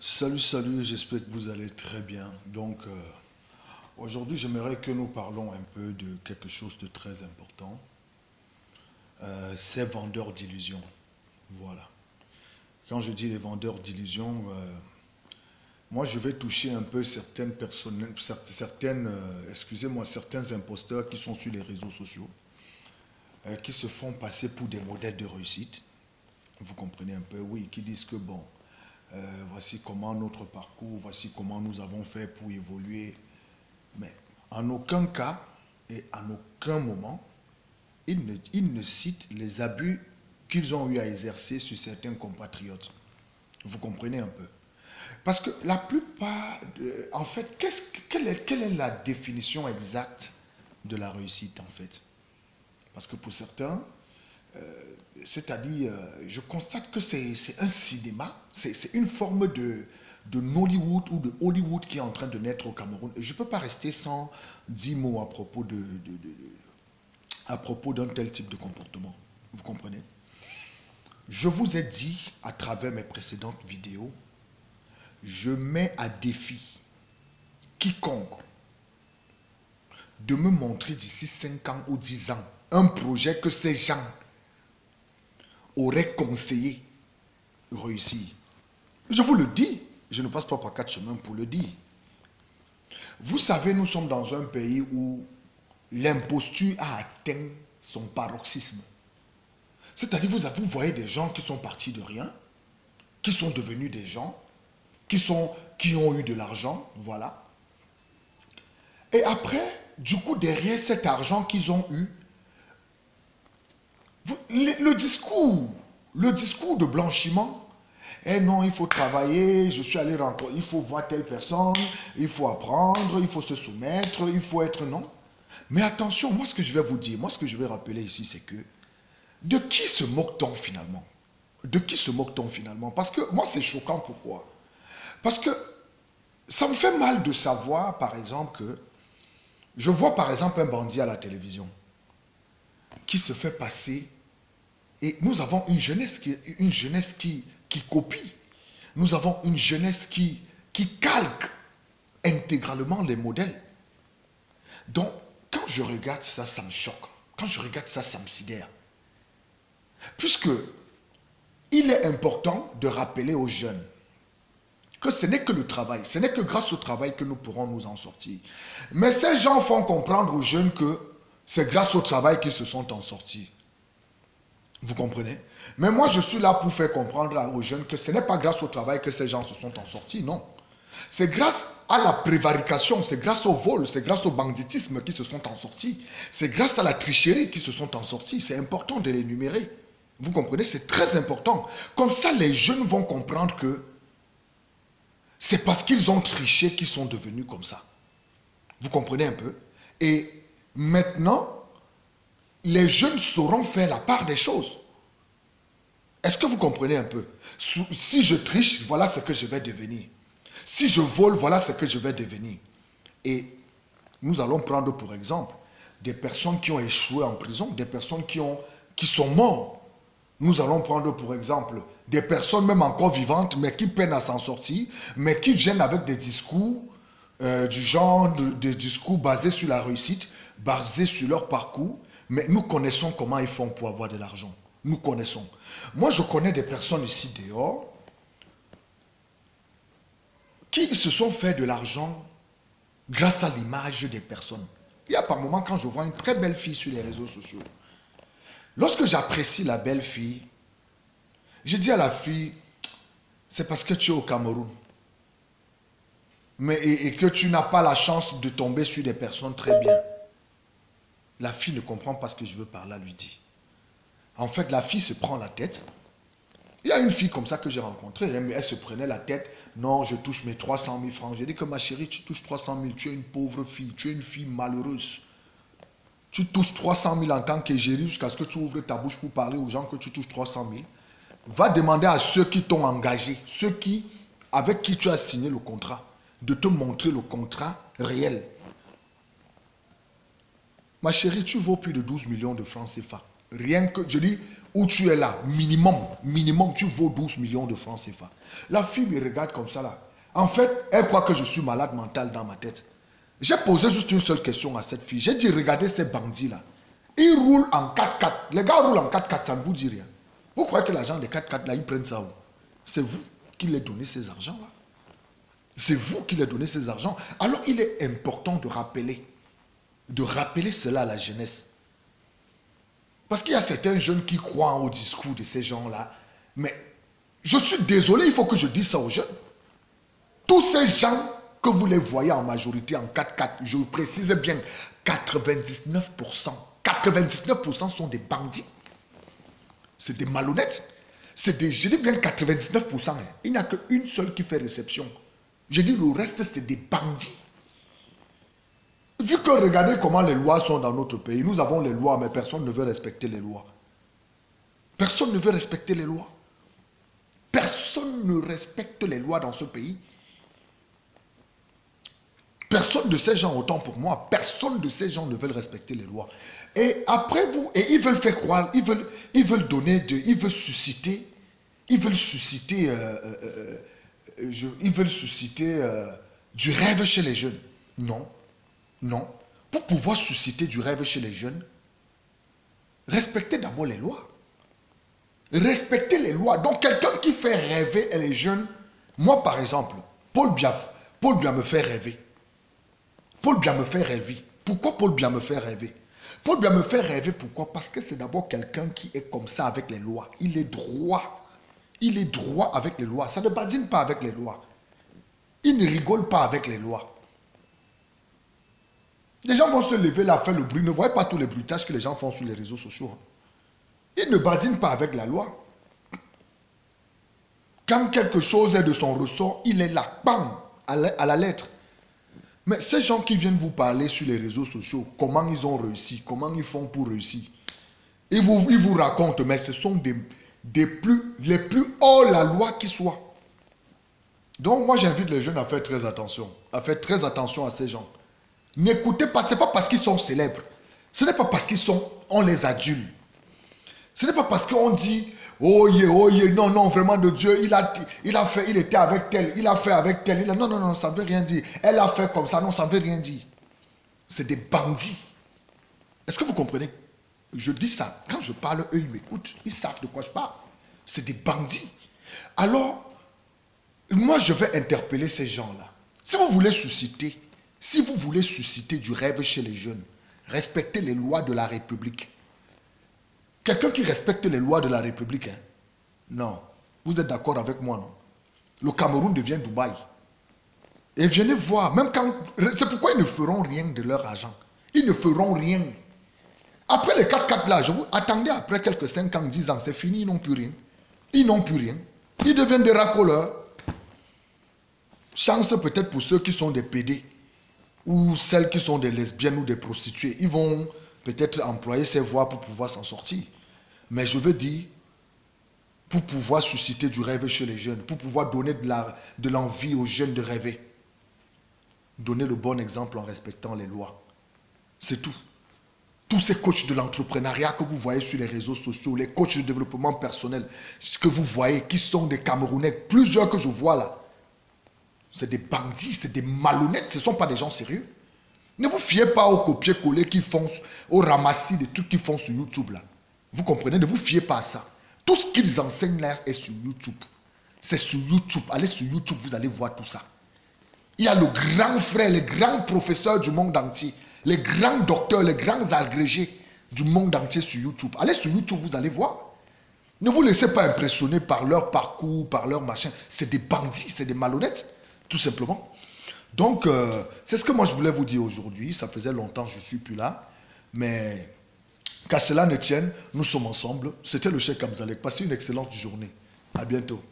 Salut, salut, j'espère que vous allez très bien. Aujourd'hui, j'aimerais que nous parlons un peu de quelque chose de très important. Ces vendeurs d'illusions. Voilà. Quand je dis les vendeurs d'illusions, moi, je vais toucher un peu certaines personnes, excusez-moi, certains imposteurs qui sont sur les réseaux sociaux, qui se font passer pour des modèles de réussite. Vous comprenez un peu, oui, qui disent que bon, voici comment notre parcours, voici comment nous avons fait pour évoluer. Mais en aucun cas et en aucun moment, ils ne citent les abus qu'ils ont eu à exercer sur certains compatriotes. Vous comprenez un peu? Parce que la plupart, en fait, quelle est la définition exacte de la réussite, en fait? Parce que pour certains, c'est-à-dire, je constate que c'est un cinéma, c'est une forme de Nollywood ou de Hollywood qui est en train de naître au Cameroun. Et je ne peux pas rester sans 10 mots à propos d'un tel type de comportement. Vous comprenez? Je vous ai dit à travers mes précédentes vidéos, je mets à défi quiconque de me montrer d'ici 5 ans ou 10 ans un projet que ces gens auraient conseillé réussir. Je vous le dis, je ne passe pas par 4 chemins pour le dire. Vous savez, nous sommes dans un pays où l'imposture a atteint son paroxysme. C'est-à-dire, vous voyez des gens qui sont partis de rien, qui sont devenus des gens, qui ont eu de l'argent, voilà. Et après, du coup, derrière cet argent qu'ils ont eu, le discours de blanchiment, eh non, il faut travailler, je suis allé rencontrer, il faut voir telle personne, il faut apprendre, il faut se soumettre, il faut être non. Mais attention, moi ce que je vais vous dire, moi ce que je vais rappeler ici, c'est que de qui se moque-t-on finalement? De qui se moque-t-on finalement? Parce que moi c'est choquant, pourquoi? Parce que ça me fait mal de savoir, par exemple, que je vois par exemple un bandit à la télévision qui se fait passer et nous avons une jeunesse qui copie. Nous avons une jeunesse qui calque intégralement les modèles. Donc, quand je regarde ça, ça me choque. Quand je regarde ça, ça me sidère. Puisque il est important de rappeler aux jeunes que ce n'est que le travail, ce n'est que grâce au travail que nous pourrons nous en sortir. Mais ces gens font comprendre aux jeunes que c'est grâce au travail qu'ils se sont en sortis. Vous comprenez? Mais moi, je suis là pour faire comprendre aux jeunes que ce n'est pas grâce au travail que ces gens se sont en sortis, non. C'est grâce à la prévarication, c'est grâce au vol, c'est grâce au banditisme qu'ils se sont en sortis. C'est grâce à la tricherie qu'ils se sont en sortis. C'est important de l'énumérer. Vous comprenez? C'est très important. Comme ça, les jeunes vont comprendre que c'est parce qu'ils ont triché qu'ils sont devenus comme ça. Vous comprenez un peu? Et maintenant, les jeunes sauront faire la part des choses. Est-ce que vous comprenez un peu? Si je triche, voilà ce que je vais devenir. Si je vole, voilà ce que je vais devenir. Et nous allons prendre pour exemple des personnes qui ont échoué en prison, des personnes qui sont mortes. Nous allons prendre pour exemple des personnes même encore vivantes, mais qui peinent à s'en sortir, mais qui viennent avec des discours du genre, des discours basés sur la réussite, basés sur leur parcours, mais nous connaissons comment ils font pour avoir de l'argent. Nous connaissons. Moi, je connais des personnes ici dehors qui se sont fait de l'argent grâce à l'image des personnes. Il y a par moments quand je vois une très belle fille sur les réseaux sociaux, lorsque j'apprécie la belle fille, je dis à la fille, c'est parce que tu es au Cameroun. Et que tu n'as pas la chance de tomber sur des personnes très bien. La fille ne comprend pas ce que je veux par là lui dire. En fait, la fille se prend la tête. Il y a une fille comme ça que j'ai rencontrée, elle se prenait la tête. Non, je touche mes 300 000 francs. J'ai dit que ma chérie, tu touches 300 000, tu es une pauvre fille, tu es une fille malheureuse. Tu touches 300 000 en tant qu'égérie jusqu'à ce que tu ouvres ta bouche pour parler aux gens que tu touches 300 000. Va demander à ceux qui t'ont engagé, avec qui tu as signé le contrat, de te montrer le contrat réel. Ma chérie, tu vaux plus de 12 millions de francs CFA. Rien que, je dis, où tu es là, minimum, tu vaux 12 millions de francs CFA. La fille me regarde comme ça là. En fait, elle croit que je suis malade mental dans ma tête. J'ai posé juste une seule question à cette fille. J'ai dit, regardez ces bandits là. Ils roulent en 4x4. Les gars roulent en 4x4, ça ne vous dit rien. Vous croyez que l'argent des 4x4 là, ils prennent ça où? C'est vous qui les donnez ces argents là. C'est vous qui les donnez ces argents. Alors il est important de rappeler cela à la jeunesse. Parce qu'il y a certains jeunes qui croient au discours de ces gens-là. Mais je suis désolé, il faut que je dise ça aux jeunes. Tous ces gens que vous les voyez en majorité en 4x4, je précise bien, 99% sont des bandits. C'est des malhonnêtes. Je dis bien 99%. Hein. Il n'y a qu'une seule qui fait réception. Je dis le reste, c'est des bandits. Vu que regardez comment les lois sont dans notre pays, nous avons les lois, mais personne ne veut respecter les lois. Personne ne veut respecter les lois. Personne ne respecte les lois dans ce pays. Personne de ces gens, autant pour moi, personne de ces gens ne veulent respecter les lois. Et après vous, et ils veulent faire croire, ils veulent donner, ils veulent susciter du rêve chez les jeunes. Non, non. Pour pouvoir susciter du rêve chez les jeunes, respectez d'abord les lois. Respectez les lois. Donc quelqu'un qui fait rêver les jeunes, moi par exemple, Paul Biya me fait rêver. Paul Biya me fait rêver. Pourquoi Paul Biya me fait rêver? Paul Biya me fait rêver, pourquoi? Parce que c'est d'abord quelqu'un qui est comme ça avec les lois. Il est droit. Il est droit avec les lois. Ça ne badine pas avec les lois. Il ne rigole pas avec les lois. Les gens vont se lever là, faire le bruit. Ne voyez pas tous les bruitages que les gens font sur les réseaux sociaux. Hein. Ils ne badinent pas avec la loi. Quand quelque chose est de son ressort, il est là, bam, à la lettre. Mais ces gens qui viennent vous parler sur les réseaux sociaux, comment ils ont réussi, comment ils font pour réussir, ils vous racontent, mais ce sont les plus hors la loi qui soient. Donc moi j'invite les jeunes à faire très attention, à ces gens. N'écoutez pas, ce n'est pas parce qu'ils sont célèbres, ce n'est pas parce on les adule. Ce n'est pas parce qu'on dit, oh yeah, non, vraiment de Dieu, il était avec tel, il a fait avec tel. Non, ça ne veut rien dire. Elle a fait comme ça, non, ça ne veut rien dire. C'est des bandits. Est-ce que vous comprenez? Je dis ça, quand je parle, eux, ils m'écoutent, ils savent de quoi je parle. C'est des bandits. Alors, moi, je vais interpeller ces gens-là. Si vous voulez susciter du rêve chez les jeunes, respectez les lois de la République. Quelqu'un qui respecte les lois de la République, hein? Non. Vous êtes d'accord avec moi, non? Le Cameroun devient Dubaï. Et venez voir, même quand... C'est pourquoi ils ne feront rien de leur argent. Ils ne feront rien. Après les 4x4 là, attendez après quelques 5 ans, 10 ans, c'est fini, ils n'ont plus rien. Ils n'ont plus rien. Ils deviennent des racoleurs. Chance peut-être pour ceux qui sont des PD ou celles qui sont des lesbiennes ou des prostituées. Ils vont peut-être employer ces voies pour pouvoir s'en sortir. Mais je veux dire, pour pouvoir susciter du rêve chez les jeunes, pour pouvoir donner de l'envie aux jeunes de rêver, donner le bon exemple en respectant les lois. C'est tout. Tous ces coachs de l'entrepreneuriat que vous voyez sur les réseaux sociaux, les coachs de développement personnel que vous voyez, qui sont des Camerounais, plusieurs que je vois là, c'est des bandits, c'est des malhonnêtes, ce ne sont pas des gens sérieux. Ne vous fiez pas aux copier-coller qui font, aux ramassis des trucs qu'ils font sur YouTube là. Vous comprenez? Ne vous fiez pas à ça. Tout ce qu'ils enseignent là est sur YouTube. C'est sur YouTube. Allez sur YouTube, vous allez voir tout ça. Il y a le grand frère, les grands professeurs du monde entier, les grands docteurs, les grands agrégés du monde entier sur YouTube. Allez sur YouTube, vous allez voir. Ne vous laissez pas impressionner par leur parcours, par leur machin. C'est des bandits, c'est des malhonnêtes, tout simplement. Donc, c'est ce que moi je voulais vous dire aujourd'hui. Ça faisait longtemps que je ne suis plus là. Mais qu'à cela ne tienne, nous sommes ensemble. C'était le Cheikh Amzalek. Passez une excellente journée. À bientôt.